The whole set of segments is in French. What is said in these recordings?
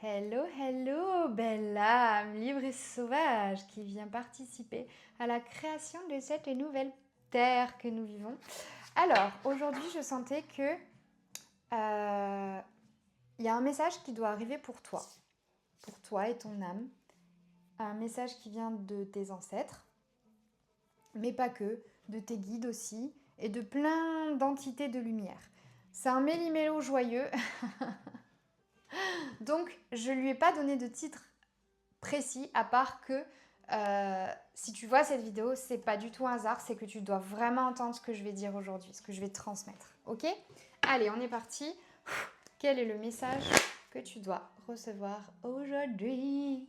Hello, hello, belle âme libre et sauvage qui vient participer à la création de cette nouvelle terre que nous vivons. Alors, aujourd'hui, je sentais que il y a un message qui doit arriver pour toi et ton âme. Un message qui vient de tes ancêtres, mais pas que, de tes guides aussi, et de plein d'entités de lumière. C'est un méli-mélo joyeux. Donc, je lui ai pas donné de titre précis, à part que si tu vois cette vidéo, c'est pas du tout un hasard, c'est que tu dois vraiment entendre ce que je vais dire aujourd'hui, ce que je vais te transmettre. Ok? Allez, on est parti. Quel est le message que tu dois recevoir aujourd'hui?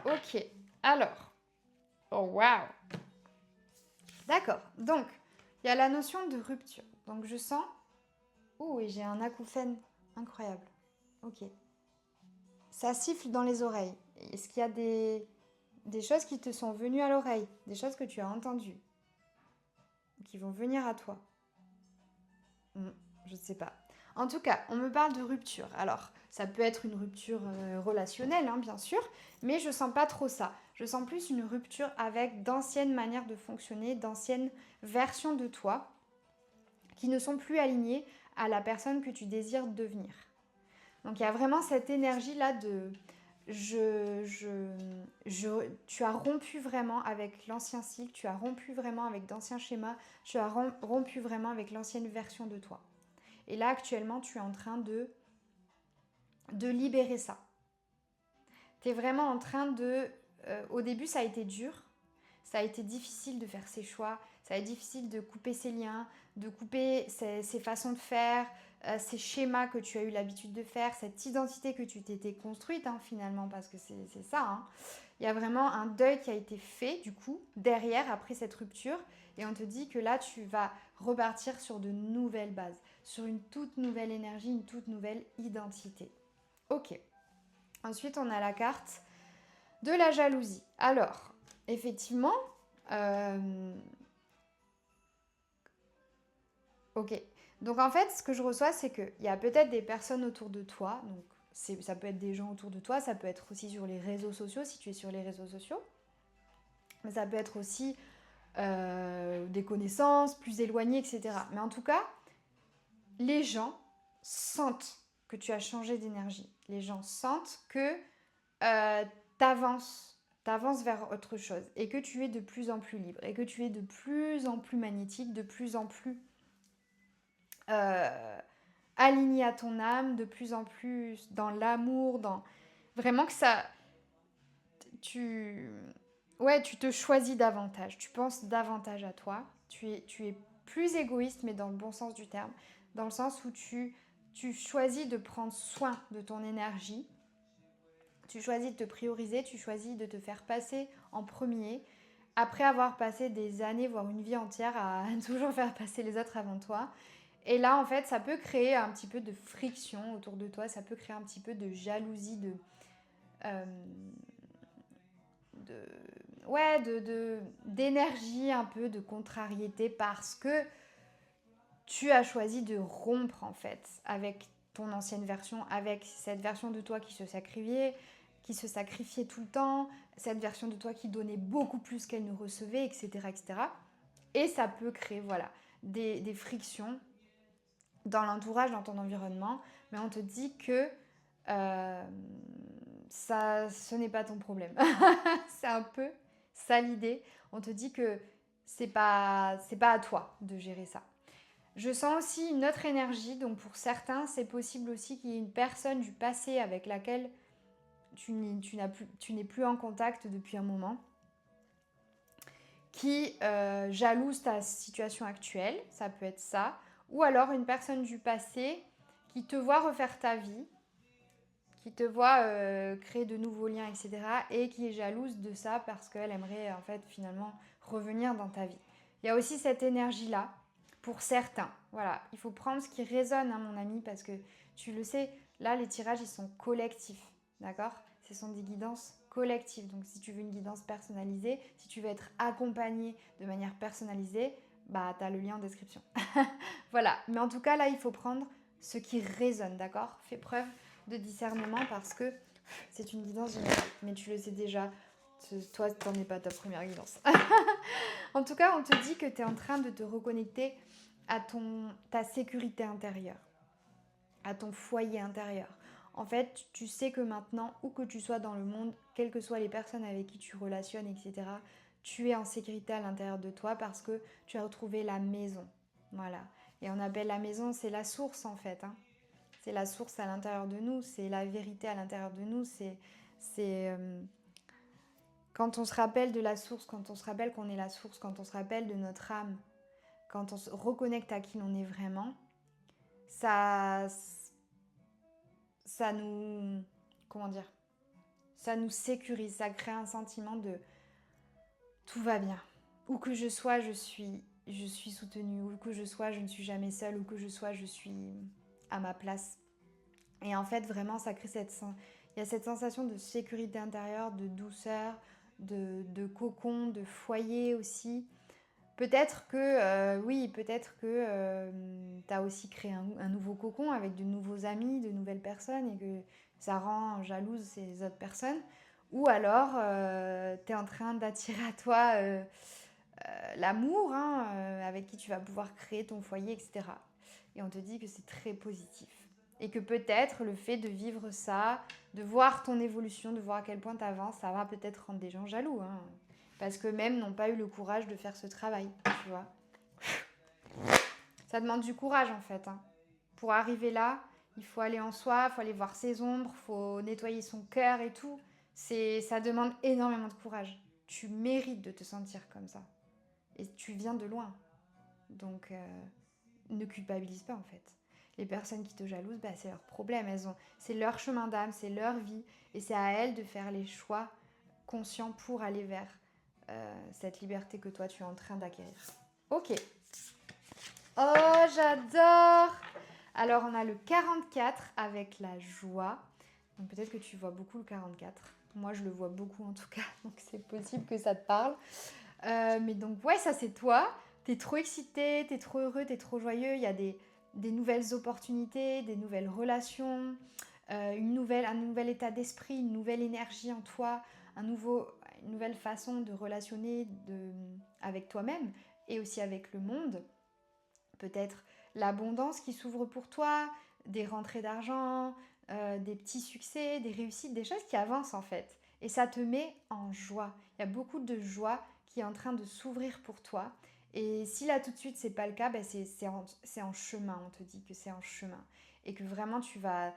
Ok, alors. Oh waouh! D'accord, donc, il y a la notion de rupture. Donc, je sens. Ouh, et j'ai un acouphène incroyable. Ok. Ça siffle dans les oreilles. Est-ce qu'il y a des choses qui te sont venues à l'oreille, des choses que tu as entendues, qui vont venir à toi? Je ne sais pas. En tout cas, on me parle de rupture. Alors, ça peut être une rupture relationnelle, hein, bien sûr, mais je sens pas trop ça. Je sens plus une rupture avec d'anciennes manières de fonctionner, d'anciennes versions de toi qui ne sont plus alignées à la personne que tu désires devenir. Donc, il y a vraiment cette énergie-là de tu as rompu vraiment avec l'ancien cycle, tu as rompu vraiment avec d'anciens schémas, tu as rompu vraiment avec l'ancienne version de toi. Et là, actuellement, tu es en train de libérer ça. Tu es vraiment en train de... au début, ça a été dur, ça a été difficile de faire ses choix, ça a été difficile de couper ses liens, de couper ses façons de faire, ces schémas que tu as eu l'habitude de faire, cette identité que tu t'étais construite, hein, finalement, parce que c'est ça. Hein. Il y a vraiment un deuil qui a été fait, du coup, derrière, après cette rupture. Et on te dit que là, tu vas repartir sur de nouvelles bases, sur une toute nouvelle énergie, une toute nouvelle identité. Ok. Ensuite, on a la carte de la jalousie. Alors, effectivement, ok. Donc en fait, ce que je reçois, c'est qu'il y a peut-être des personnes autour de toi. Donc ça peut être des gens autour de toi, ça peut être aussi sur les réseaux sociaux, si tu es sur les réseaux sociaux. Mais ça peut être aussi des connaissances plus éloignées, etc. Mais en tout cas, les gens sentent que tu as changé d'énergie. Les gens sentent que t'avances vers autre chose et que tu es de plus en plus libre et que tu es de plus en plus magnétique, de plus en plus aligné à ton âme, de plus en plus dans l'amour, dans vraiment que ça tu tu te choisis davantage, tu penses davantage à toi, tu es plus égoïste mais dans le bon sens du terme, dans le sens où tu choisis de prendre soin de ton énergie. Tu choisis de te prioriser, tu choisis de te faire passer en premier, après avoir passé des années, voire une vie entière à toujours faire passer les autres avant toi. Et là, en fait, ça peut créer un petit peu de friction autour de toi, ça peut créer un petit peu de jalousie, euh, d'énergie, un peu de contrariété, parce que tu as choisi de rompre, en fait, avec ton ancienne version, avec cette version de toi qui se sacrifiait tout le temps, cette version de toi qui donnait beaucoup plus qu'elle ne recevait, etc., etc. Et ça peut créer, voilà, des frictions dans l'entourage, dans ton environnement, mais on te dit que ce n'est pas ton problème. C'est un peu ça l'idée. On te dit que c'est pas à toi de gérer ça. Je sens aussi une autre énergie, donc pour certains, c'est possible aussi qu'il y ait une personne du passé avec laquelle tu n'es plus en contact depuis un moment, qui jalouse ta situation actuelle, ça peut être ça, ou alors une personne du passé qui te voit refaire ta vie, qui te voit créer de nouveaux liens, etc. et qui est jalouse de ça parce qu'elle aimerait en fait finalement revenir dans ta vie. Il y a aussi cette énergie-là pour certains. Voilà, il faut prendre ce qui résonne, hein, mon ami, parce que tu le sais, là les tirages ils sont collectifs, d'accord? Ce sont des guidances collectives. Donc si tu veux une guidance personnalisée, si tu veux être accompagné de manière personnalisée, bah t'as le lien en description. Voilà, mais en tout cas là il faut prendre ce qui résonne, d'accord? Fais preuve de discernement parce que c'est une guidance générale, mais tu le sais déjà, toi, t'en es pas ta première guidance. En tout cas, on te dit que tu es en train de te reconnecter à ta sécurité intérieure, à ton foyer intérieur. En fait, tu sais que maintenant, où que tu sois dans le monde, quelles que soient les personnes avec qui tu relationnes, etc., tu es en sécurité à l'intérieur de toi parce que tu as retrouvé la maison. Voilà. Et on appelle la maison, c'est la source en fait. Hein. C'est la source à l'intérieur de nous, c'est la vérité à l'intérieur de nous. Quand on se rappelle de la source, quand on se rappelle qu'on est la source, quand on se rappelle de notre âme, quand on se reconnecte à qui l'on est vraiment, ça nous, comment dire, ça nous sécurise, ça crée un sentiment de tout va bien. Où que je sois, je suis soutenue. Où que je sois, je ne suis jamais seule. Où que je sois, je suis à ma place. Et en fait, vraiment, ça crée il y a cette sensation de sécurité intérieure, de douceur, de cocon, de foyer aussi. Peut-être que, tu as aussi créé un nouveau cocon avec de nouveaux amis, de nouvelles personnes et que ça rend jalouse ces autres personnes. Ou alors, tu es en train d'attirer à toi l'amour hein, avec qui tu vas pouvoir créer ton foyer, etc. Et on te dit que c'est très positif. Et que peut-être le fait de vivre ça, de voir ton évolution, de voir à quel point tu avances, ça va peut-être rendre des gens jaloux. Hein, parce que même n'ont pas eu le courage de faire ce travail, tu vois. Ça demande du courage en fait. Hein. Pour arriver là, il faut aller en soi, il faut aller voir ses ombres, il faut nettoyer son cœur et tout. Ça demande énormément de courage. Tu mérites de te sentir comme ça. Et tu viens de loin. Donc, ne culpabilise pas en fait. Les personnes qui te jalousent, bah, c'est leur problème. C'est leur chemin d'âme, c'est leur vie. Et c'est à elles de faire les choix conscients pour aller vers cette liberté que toi tu es en train d'acquérir. Ok. Oh, j'adore. Alors, on a le 44 avec la joie. Donc, peut-être que tu vois beaucoup le 44. Moi, je le vois beaucoup en tout cas. Donc, c'est possible que ça te parle. Mais donc, ouais, ça, c'est toi. T'es trop excité, t'es trop heureux, t'es trop joyeux. Il y a des nouvelles opportunités, des nouvelles relations, un nouvel état d'esprit, une nouvelle énergie en toi, une nouvelle façon de relationner avec toi-même et aussi avec le monde. Peut-être l'abondance qui s'ouvre pour toi, des rentrées d'argent, des petits succès, des réussites, des choses qui avancent en fait. Et ça te met en joie. Il y a beaucoup de joie qui est en train de s'ouvrir pour toi. Et si là tout de suite c'est pas le cas, ben c'est en chemin. On te dit que c'est en chemin. Et que vraiment tu vas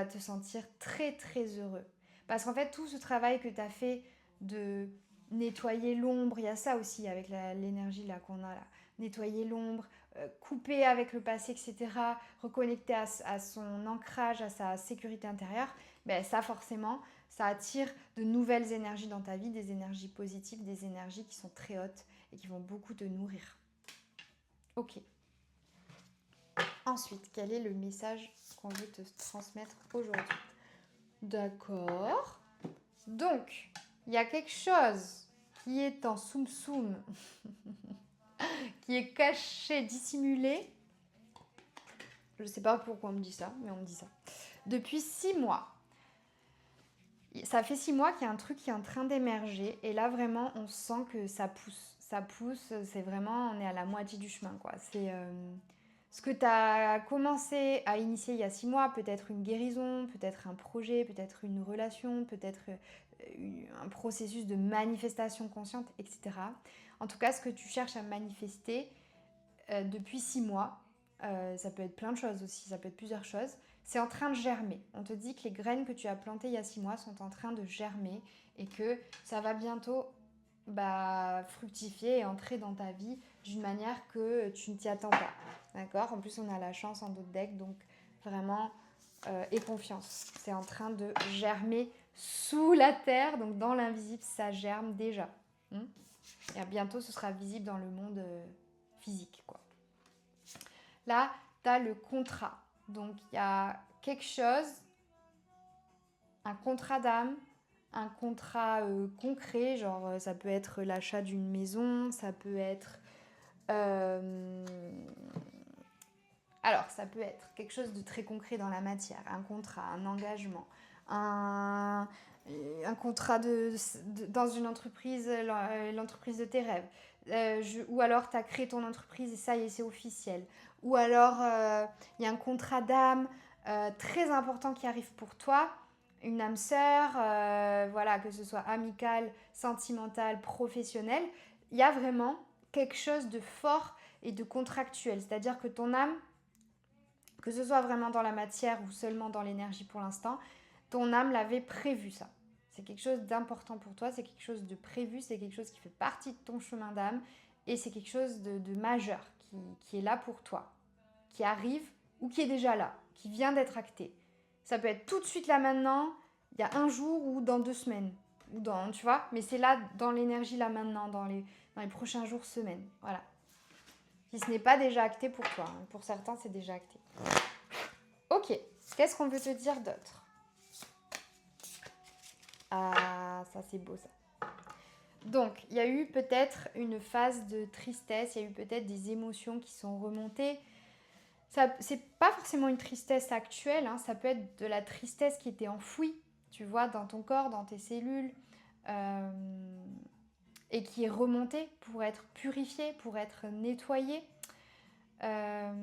te sentir très très heureux. Parce qu'en fait tout ce travail que tu as fait de nettoyer l'ombre, il y a ça aussi avec l'énergie là qu'on a là. Nettoyer l'ombre, couper avec le passé, etc., reconnecter à son ancrage, à sa sécurité intérieure, ben ça forcément, ça attire de nouvelles énergies dans ta vie, des énergies positives, des énergies qui sont très hautes et qui vont beaucoup te nourrir. Ok. Ensuite, quel est le message qu'on veut te transmettre aujourd'hui? D'accord. Donc, il y a quelque chose qui est en soum-soum, qui est caché, dissimulé. Je ne sais pas pourquoi on me dit ça, mais on me dit ça. Depuis 6 mois. Ça fait 6 mois qu'il y a un truc qui est en train d'émerger. Et là, vraiment, on sent que ça pousse. Ça pousse, c'est vraiment, on est à la moitié du chemin, quoi. C'est ce que tu as commencé à initier il y a 6 mois. Peut-être une guérison, peut-être un projet, peut-être une relation, peut-être un processus de manifestation consciente, etc. En tout cas, ce que tu cherches à manifester depuis 6 mois, ça peut être plein de choses aussi, ça peut être plusieurs choses, c'est en train de germer. On te dit que les graines que tu as plantées il y a 6 mois sont en train de germer et que ça va bientôt fructifier et entrer dans ta vie d'une manière que tu ne t'y attends pas. D'accord? En plus, on a la chance en d'autres decks, donc vraiment, aie confiance. C'est en train de germer sous la terre, donc dans l'invisible, ça germe déjà. Et bientôt, ce sera visible dans le monde physique, quoi. Là, tu as le contrat. Donc, il y a quelque chose, un contrat d'âme, un contrat concret, genre ça peut être l'achat d'une maison, ça peut être Alors, ça peut être quelque chose de très concret dans la matière, un contrat, un engagement, un, un contrat dans une entreprise, l'entreprise de tes rêves. Ou alors, tu as créé ton entreprise et ça y est, c'est officiel. Ou alors, il y a un contrat d'âme très important qui arrive pour toi, une âme sœur, voilà, que ce soit amicale, sentimentale, professionnelle. Il y a vraiment quelque chose de fort et de contractuel. C'est-à-dire que ton âme, que ce soit vraiment dans la matière ou seulement dans l'énergie pour l'instant, ton âme l'avait prévu ça. C'est quelque chose d'important pour toi, c'est quelque chose de prévu, c'est quelque chose qui fait partie de ton chemin d'âme et c'est quelque chose de majeur qui est là pour toi, qui arrive ou qui est déjà là, qui vient d'être acté. Ça peut être tout de suite là maintenant, il y a un jour ou dans 2 semaines, ou dans, tu vois, mais c'est là dans l'énergie là maintenant, dans les prochains jours, semaines, voilà. Si ce n'est pas déjà acté pour toi, hein. Pour certains c'est déjà acté. Ok, qu'est-ce qu'on peut te dire d'autre? Ah, ça c'est beau ça. Donc, il y a eu peut-être une phase de tristesse, il y a eu peut-être des émotions qui sont remontées. Ça, c'est pas forcément une tristesse actuelle, hein, ça peut être de la tristesse qui était enfouie, tu vois, dans ton corps, dans tes cellules, euh, et qui est remontée pour être purifiée, pour être nettoyée. En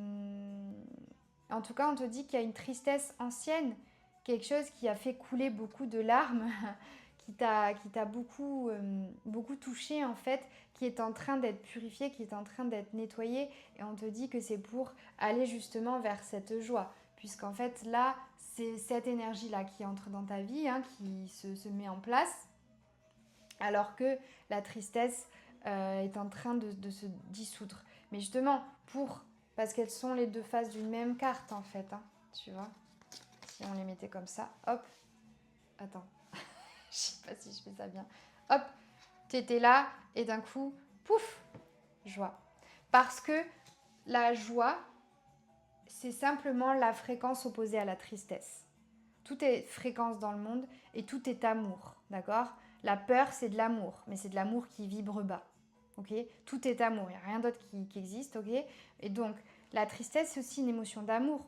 tout cas, on te dit qu'il y a une tristesse ancienne, quelque chose qui a fait couler beaucoup de larmes, qui t'a beaucoup, beaucoup touché en fait, qui est en train d'être purifié, qui est en train d'être nettoyé. Et on te dit que c'est pour aller justement vers cette joie. Puisqu'en fait, là, c'est cette énergie-là qui entre dans ta vie, hein, qui se met en place. Alors que la tristesse est en train de se dissoudre. Mais justement, parce qu'elles sont les deux faces d'une même carte en fait, hein, tu vois. Si on les mettait comme ça, hop, attends, je sais pas si je fais ça bien. Hop, t'étais là et d'un coup, pouf, joie. Parce que la joie, c'est simplement la fréquence opposée à la tristesse. Tout est fréquence dans le monde et tout est amour, d'accord? La peur, c'est de l'amour, mais c'est de l'amour qui vibre bas, ok? Tout est amour, il n'y a rien d'autre qui existe, ok? Et donc, la tristesse, c'est aussi une émotion d'amour.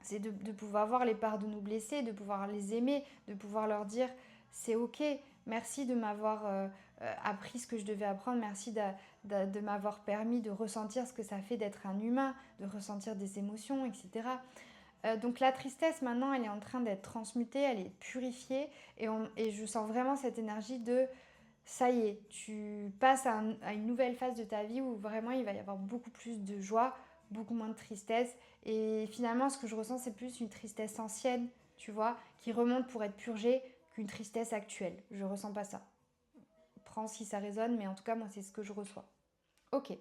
C'est de pouvoir voir les parts de nous blessés, de pouvoir les aimer, de pouvoir leur dire c'est ok, merci de m'avoir appris ce que je devais apprendre, merci de m'avoir permis de ressentir ce que ça fait d'être un humain, de ressentir des émotions, etc. Donc la tristesse maintenant elle est en train d'être transmutée, elle est purifiée et je sens vraiment cette énergie de ça y est, tu passes à une nouvelle phase de ta vie où vraiment il va y avoir beaucoup plus de joie, beaucoup moins de tristesse. Et finalement, ce que je ressens, c'est plus une tristesse ancienne, tu vois, qui remonte pour être purgée qu'une tristesse actuelle. Je ressens pas ça. Prends si ça résonne, mais en tout cas, moi, c'est ce que je reçois. Ok.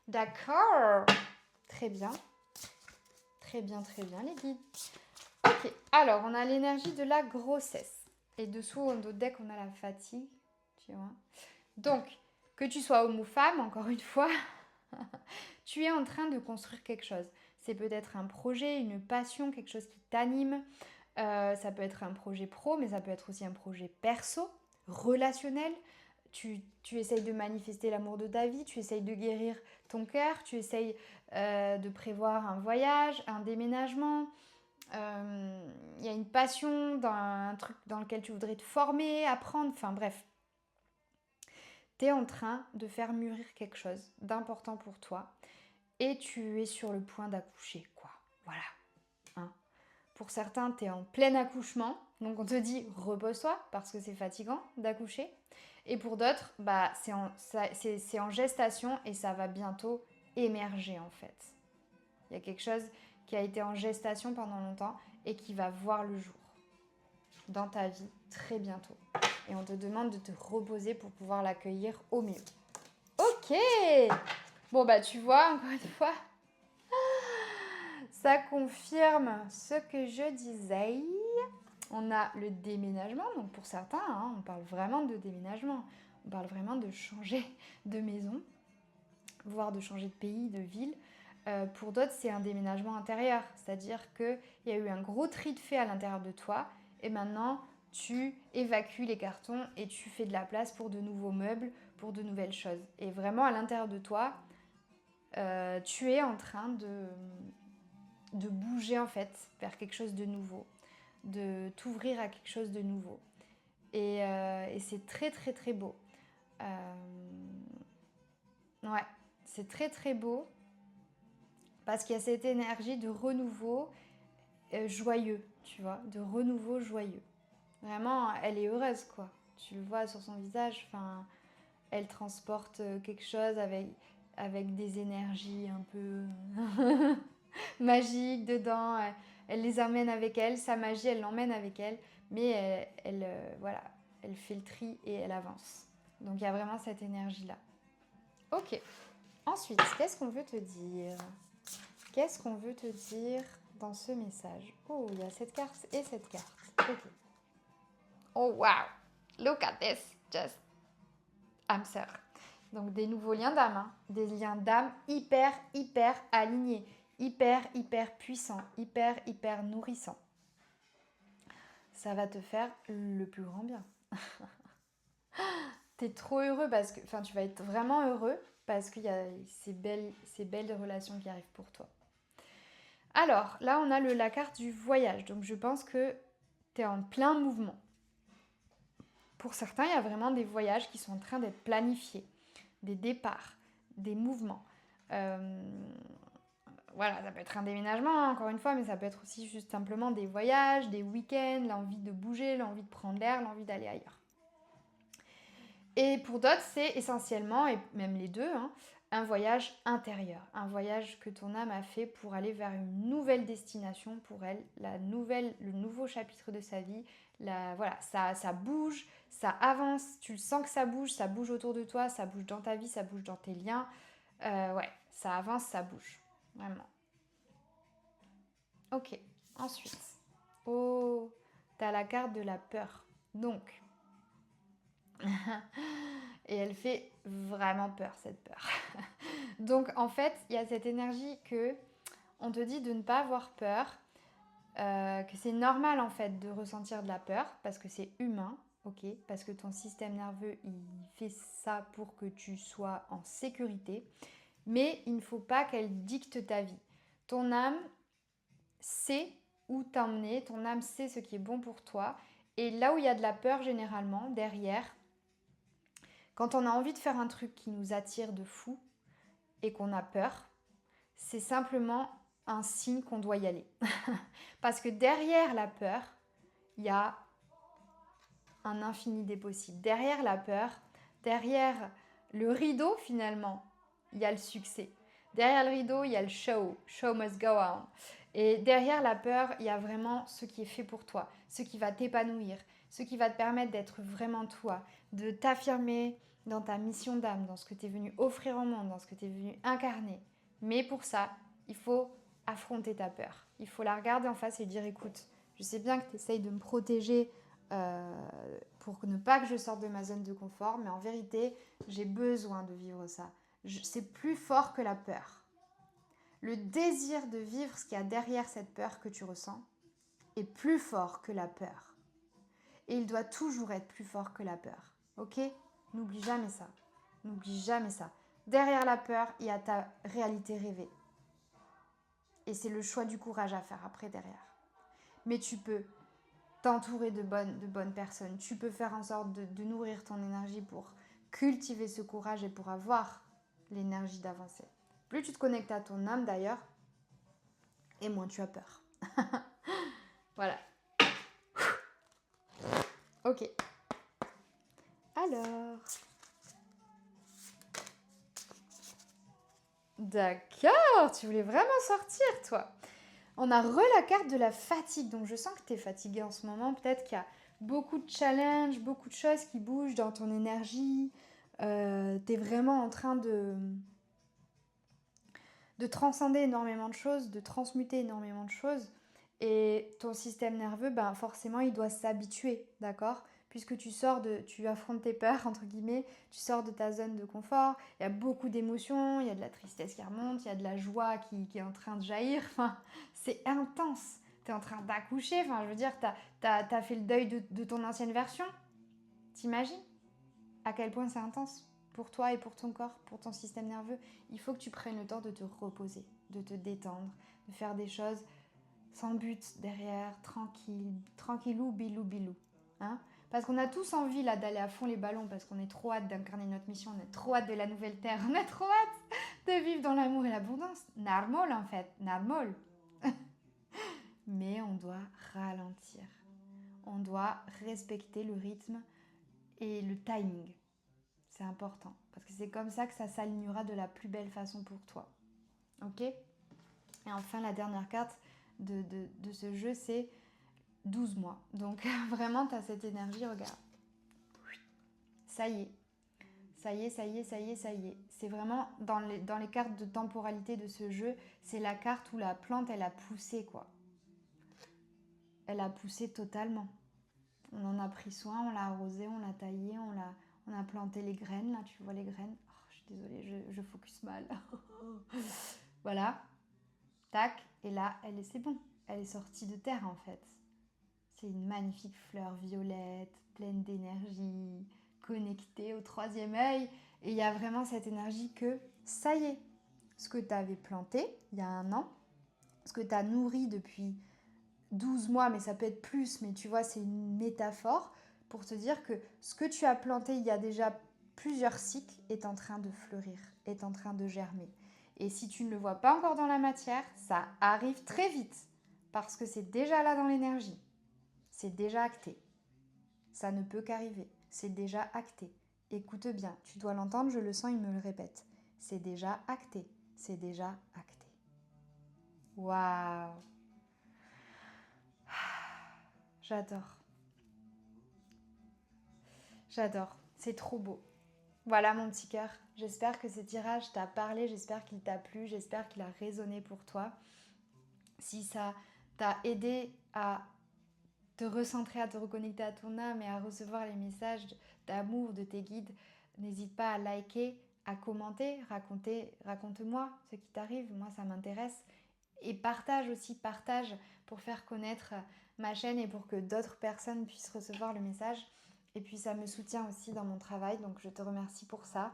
D'accord. Très bien. Très bien, très bien, les guides. Ok. Alors, on a l'énergie de la grossesse. Et dessous, au deck, on a la fatigue. Tu vois. Donc, que tu sois homme ou femme, encore une fois, tu es en train de construire quelque chose. C'est peut-être un projet, une passion, quelque chose qui t'anime. Ça peut être un projet pro, mais ça peut être aussi un projet perso, relationnel. Tu essayes de manifester l'amour de ta vie, tu essayes de guérir ton cœur, tu essayes de prévoir un voyage, un déménagement. Il y a une passion dans un truc dans lequel tu voudrais te former, apprendre, enfin bref. Tu es en train de faire mûrir quelque chose d'important pour toi et tu es sur le point d'accoucher, quoi. Voilà. Hein. Pour certains, tu es en plein accouchement, donc on te dit repose-toi parce que c'est fatigant d'accoucher. Et pour d'autres, bah, c'est en gestation et ça va bientôt émerger en fait. Il y a quelque chose qui a été en gestation pendant longtemps et qui va voir le jour dans ta vie très bientôt. Et on te demande de te reposer pour pouvoir l'accueillir au mieux. Ok. Bon bah tu vois, encore une fois, ça confirme ce que je disais. On a le déménagement, donc pour certains, hein, on parle vraiment de déménagement. On parle vraiment de changer de maison, voire de changer de pays, de ville. Pour d'autres, c'est un déménagement intérieur, c'est-à-dire qu'il y a eu un gros tri de fait à l'intérieur de toi et maintenant tu évacues les cartons et tu fais de la place pour de nouveaux meubles, pour de nouvelles choses. Et vraiment à l'intérieur de toi, tu es en train de bouger en fait vers quelque chose de nouveau, de t'ouvrir à quelque chose de nouveau. Et c'est très très très beau. Ouais, c'est très très beau parce qu'il y a cette énergie de renouveau joyeux, tu vois, de renouveau joyeux. Vraiment, elle est heureuse, quoi. Tu le vois sur son visage, enfin, elle transporte quelque chose avec des énergies un peu magiques dedans. Elle les emmène avec elle, sa magie, elle l'emmène avec elle, mais voilà, elle fait le tri et elle avance. Donc il y a vraiment cette énergie-là. Ok. Ensuite, qu'est-ce qu'on veut te dire? Qu'est-ce qu'on veut te dire dans ce message? Oh, il y a cette carte et cette carte. Ok. Oh wow! Look at this! Just âme sœur. Donc des nouveaux liens d'âme, hein. Des liens d'âme hyper, hyper alignés, hyper, hyper puissants, hyper, hyper nourrissants. Ça va te faire le plus grand bien. T'es trop heureux parce que, enfin, tu vas être vraiment heureux parce qu'il y a ces belles relations qui arrivent pour toi. Alors, là, on a la carte du voyage. Donc, je pense que t'es en plein mouvement. Pour certains, il y a vraiment des voyages qui sont en train d'être planifiés. Des départs, des mouvements. Voilà, ça peut être un déménagement, hein, encore une fois, mais ça peut être aussi juste simplement des voyages, des week-ends, l'envie de bouger, l'envie de prendre l'air, l'envie d'aller ailleurs. Et pour d'autres, c'est essentiellement, et même les deux, hein, un voyage intérieur, un voyage que ton âme a fait pour aller vers une nouvelle destination pour elle, le nouveau chapitre de sa vie. Voilà, ça bouge, ça avance, tu le sens que ça bouge autour de toi, ça bouge dans ta vie, ça bouge dans tes liens. Ouais, ça avance, ça bouge, vraiment. Ok, ensuite. Oh, t'as la carte de la peur. Donc, et elle fait vraiment peur, cette peur. Donc en fait, il y a cette énergie que on te dit de ne pas avoir peur, que c'est normal en fait de ressentir de la peur parce que c'est humain, ok, parce que ton système nerveux il fait ça pour que tu sois en sécurité, mais il ne faut pas qu'elle dicte ta vie. Ton âme sait où t'emmener, ton âme sait ce qui est bon pour toi, et là où il y a de la peur généralement derrière, quand on a envie de faire un truc qui nous attire de fou et qu'on a peur, c'est simplement un signe qu'on doit y aller. Parce que derrière la peur, il y a un infini des possibles. Derrière la peur, derrière le rideau finalement, il y a le succès. Derrière le rideau, il y a le show. Show must go on. Et derrière la peur, il y a vraiment ce qui est fait pour toi, ce qui va t'épanouir, ce qui va te permettre d'être vraiment toi, de t'affirmer dans ta mission d'âme, dans ce que tu es venu offrir au monde, dans ce que tu es venu incarner. Mais pour ça, il faut affronter ta peur. Il faut la regarder en face et dire écoute, je sais bien que tu essayes de me protéger pour ne pas que je sorte de ma zone de confort, mais en vérité, j'ai besoin de vivre ça. C'est plus fort que la peur. Le désir de vivre ce qu'il y a derrière cette peur que tu ressens est plus fort que la peur. Et il doit toujours être plus fort que la peur. Ok? N'oublie jamais ça. N'oublie jamais ça. Derrière la peur, il y a ta réalité rêvée. Et c'est le choix du courage à faire après derrière. Mais tu peux t'entourer de bonnes personnes. Tu peux faire en sorte de nourrir ton énergie pour cultiver ce courage et pour avoir l'énergie d'avancer. Plus tu te connectes à ton âme d'ailleurs, et moins tu as peur. Voilà. Ok. Alors. D'accord, tu voulais vraiment sortir toi. On a la carte de la fatigue, donc je sens que tu es fatiguée en ce moment. Peut-être qu'il y a beaucoup de challenges, beaucoup de choses qui bougent dans ton énergie. Tu es vraiment en train de transcender énormément de choses, de transmuter énormément de choses. Et ton système nerveux, ben forcément, il doit s'habituer, d'accord? Puisque tu affrontes tes peurs, entre guillemets, tu sors de ta zone de confort, il y a beaucoup d'émotions, il y a de la tristesse qui remonte, il y a de la joie qui est en train de jaillir, enfin, c'est intense. Tu es en train d'accoucher, enfin, je veux dire, t'as fait le deuil de ton ancienne version. T'imagines à quel point c'est intense? pour toi et pour ton corps, pour ton système nerveux. Il faut que tu prennes le temps de te reposer, de te détendre, de faire des choses sans but derrière, tranquille, tranquillou, bilou, bilou. Hein? Parce qu'on a tous envie là d'aller à fond les ballons, parce qu'on est trop hâte d'incarner notre mission, on a trop hâte de la nouvelle terre, on a trop hâte de vivre dans l'amour et l'abondance. Normal en fait, normal. Mais on doit ralentir. On doit respecter le rythme et le timing. C'est important, parce que c'est comme ça que ça s'alignera de la plus belle façon pour toi. Ok? Et enfin, la dernière carte de ce jeu, c'est 12 mois. Donc vraiment, tu as cette énergie, regarde. Ça y est. Ça y est, ça y est, ça y est, ça y est. C'est vraiment, dans les cartes de temporalité de ce jeu, c'est la carte où la plante, elle a poussé, quoi. Elle a poussé totalement. On en a pris soin, on l'a arrosé, on l'a taillé, on a planté les graines, là, tu vois les graines. Oh, je suis désolée, je focus mal. Voilà. Tac. Et là, c'est bon. Elle est sortie de terre, en fait. C'est une magnifique fleur violette, pleine d'énergie, connectée au troisième œil. Et il y a vraiment cette énergie que, ça y est, ce que tu avais planté il y a un an, ce que tu as nourri depuis 12 mois, mais ça peut être plus, mais tu vois, c'est une métaphore pour te dire que ce que tu as planté il y a déjà plusieurs cycles est en train de fleurir, est en train de germer. Et si tu ne le vois pas encore dans la matière, ça arrive très vite, parce que c'est déjà là dans l'énergie. C'est déjà acté. Ça ne peut qu'arriver. C'est déjà acté. Écoute bien, tu dois l'entendre, je le sens, il me le répète. C'est déjà acté. C'est déjà acté. Waouh! J'adore. J'adore. C'est trop beau. Voilà mon petit cœur. J'espère que ce tirage t'a parlé, j'espère qu'il t'a plu, j'espère qu'il a résonné pour toi. Si ça t'a aidé à te recentrer, à te reconnecter à ton âme et à recevoir les messages d'amour de tes guides, n'hésite pas à liker, à commenter, raconte-moi ce qui t'arrive, moi ça m'intéresse. Et partage aussi, partage pour faire connaître ma chaîne et pour que d'autres personnes puissent recevoir le message. Et puis ça me soutient aussi dans mon travail, donc je te remercie pour ça.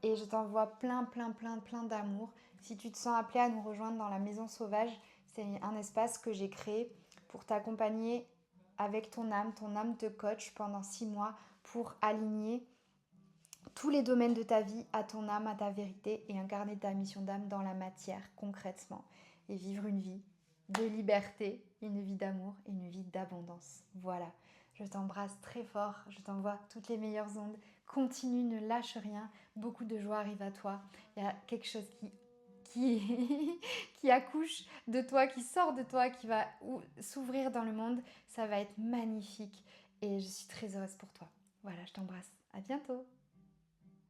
Et je t'envoie plein, plein, plein, plein d'amour. Si tu te sens appelé à nous rejoindre dans la Maison Sauvage, c'est un espace que j'ai créé pour t'accompagner avec ton âme te coach pendant 6 mois pour aligner tous les domaines de ta vie à ton âme, à ta vérité et incarner ta mission d'âme dans la matière concrètement et vivre une vie de liberté, une vie d'amour et une vie d'abondance. Voilà, je t'embrasse très fort, je t'envoie toutes les meilleures ondes. Continue, ne lâche rien, beaucoup de joie arrive à toi. Il y a quelque chose qui accouche de toi, qui sort de toi, qui va s'ouvrir dans le monde. Ça va être magnifique et je suis très heureuse pour toi. Voilà, je t'embrasse. À bientôt.